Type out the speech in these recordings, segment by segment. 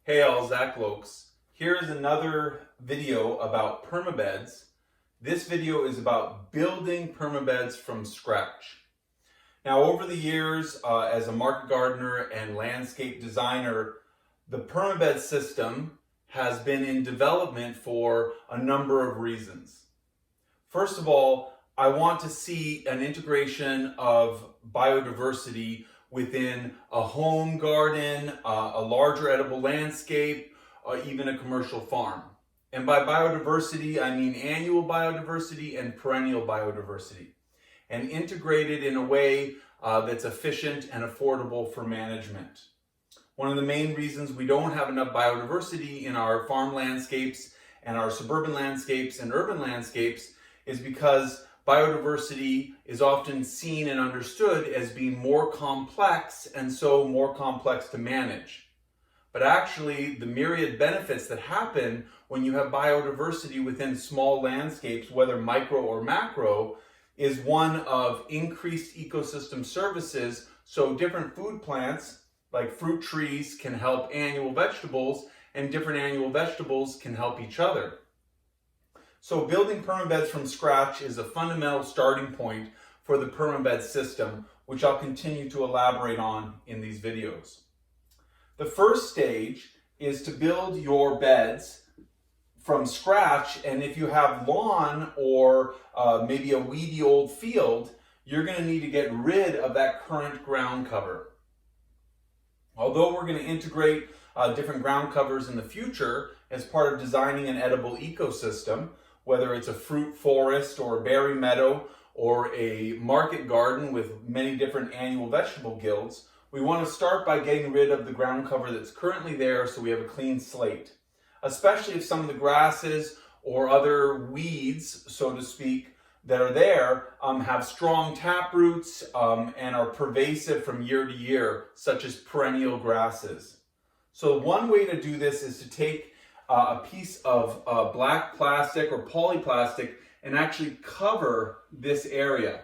Hey all, Zach Lokes. Here is another video about permabeds. This video is about building permabeds from scratch. Now, over the years, as a market gardener and landscape designer, the Permabed system has been in development for a number of reasons. First of all, I want to see an integration of biodiversity within a home garden, a larger edible landscape, or even a commercial farm. And by biodiversity, I mean annual biodiversity and perennial biodiversity, and integrated in a way that's efficient and affordable for management. One of the main reasons we don't have enough biodiversity in our farm landscapes and our suburban landscapes and urban landscapes is because biodiversity is often seen and understood as being more complex and so more complex to manage. But actually, the myriad benefits that happen when you have biodiversity within small landscapes, whether micro or macro, is one of increased ecosystem services. So different food plants, like fruit trees, can help annual vegetables, and different annual vegetables can help each other. So building permabeds from scratch is a fundamental starting point for the Permabed system, which I'll continue to elaborate on in these videos. The first stage is to build your beds from scratch, and if you have lawn or maybe a weedy old field, you're going to need to get rid of that current ground cover. Although we're going to integrate different ground covers in the future as part of designing an edible ecosystem, whether it's a fruit forest or a berry meadow or a market garden with many different annual vegetable guilds, we want to start by getting rid of the ground cover that's currently there so we have a clean slate. Especially if some of the grasses or other weeds, so to speak, that are there have strong tap roots and are pervasive from year to year, such as perennial grasses. So one way to do this is to take a piece of black plastic or polyplastic and actually cover this area.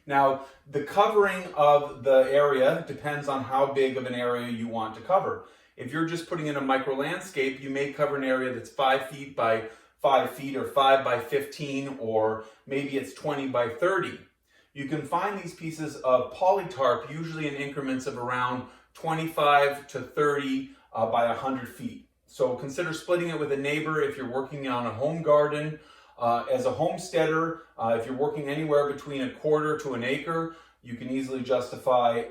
Now, the covering of the area depends on how big of an area you want to cover. If you're just putting in a micro landscape, you may cover an area that's 5 feet by 5 feet or 5 by 15, or maybe it's 20 by 30. You can find these pieces of polytarp usually in increments of around 25 to 30 by 100 feet. So consider splitting it with a neighbor if you're working on a home garden. As a homesteader, if you're working anywhere between a quarter to an acre, you can easily justify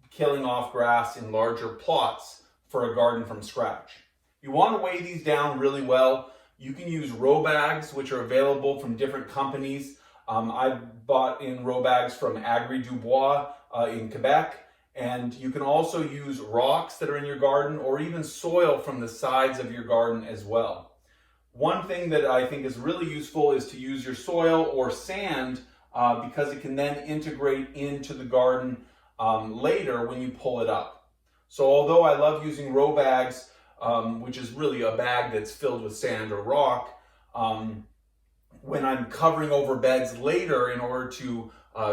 killing off grass in larger plots for a garden from scratch. You want to weigh these down really well. You can use row bags, which are available from different companies. I've bought in row bags from Agri Dubois in Quebec. And you can also use rocks that are in your garden or even soil from the sides of your garden as well. One thing that I think is really useful is to use your soil or sand because it can then integrate into the garden later when you pull it up. So although I love using row bags, which is really a bag that's filled with sand or rock, when I'm covering over beds later in order to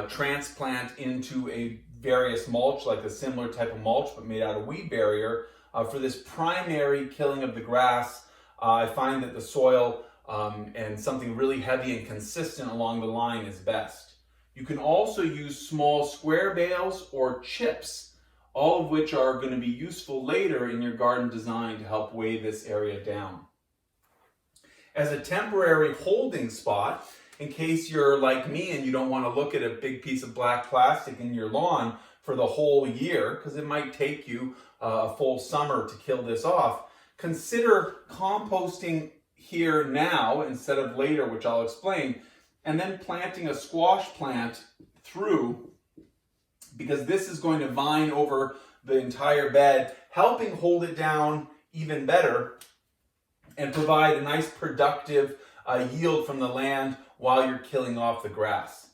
transplant into a various mulch, like a similar type of mulch but made out of weed barrier, for this primary killing of the grass, I find that the soil and something really heavy and consistent along the line is best. You can also use small square bales or chips, all of which are going to be useful later in your garden design to help weigh this area down. As a temporary holding spot, in case you're like me and you don't want to look at a big piece of black plastic in your lawn for the whole year, because it might take you a full summer to kill this off, consider composting here now instead of later, which I'll explain, and then planting a squash plant through, because this is going to vine over the entire bed, helping hold it down even better and provide a nice productive yield from the land while you're killing off the grass.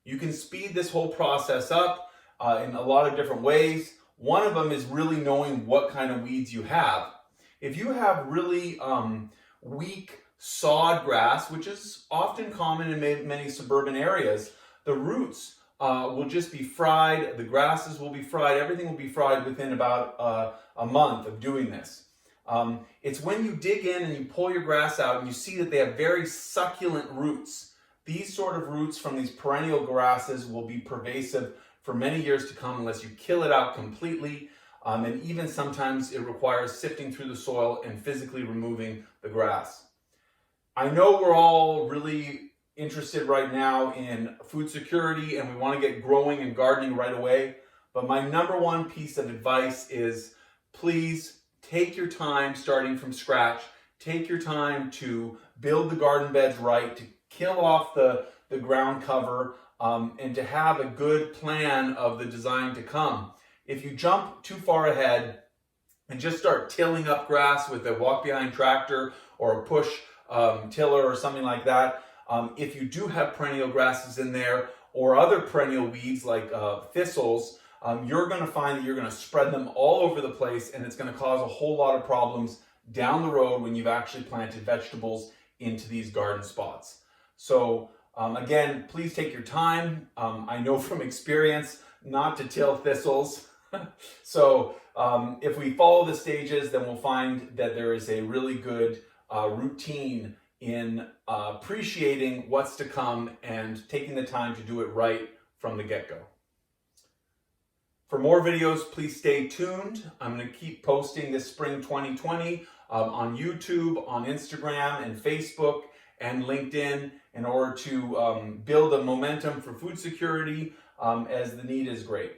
You can speed this whole process up in a lot of different ways. One of them is really knowing what kind of weeds you have. If you have really weak sod grass, which is often common in many suburban areas, the roots will just be fried. The grasses will be fried. Everything will be fried within about a month of doing this. It's when you dig in and you pull your grass out and you see that they have very succulent roots. These sort of roots from these perennial grasses will be pervasive for many years to come unless you kill it out completely. And even sometimes it requires sifting through the soil and physically removing the grass. I know we're all really interested right now in food security and we want to get growing and gardening right away. But my number one piece of advice is please take your time starting from scratch. Take your time to build the garden beds right, to kill off the ground cover, and to have a good plan of the design to come. If you jump too far ahead and just start tilling up grass with a walk-behind tractor or a push tiller or something like that, if you do have perennial grasses in there or other perennial weeds like thistles, you're going to find that you're going to spread them all over the place, and it's going to cause a whole lot of problems down the road when you've actually planted vegetables into these garden spots. So again, please take your time. I know from experience not to till thistles. So if we follow the stages, then we'll find that there is a really good routine in appreciating what's to come and taking the time to do it right from the get-go. For more videos, please stay tuned. I'm going to keep posting this spring 2020 on YouTube, on Instagram and Facebook and LinkedIn in order to build a momentum for food security as the need is great.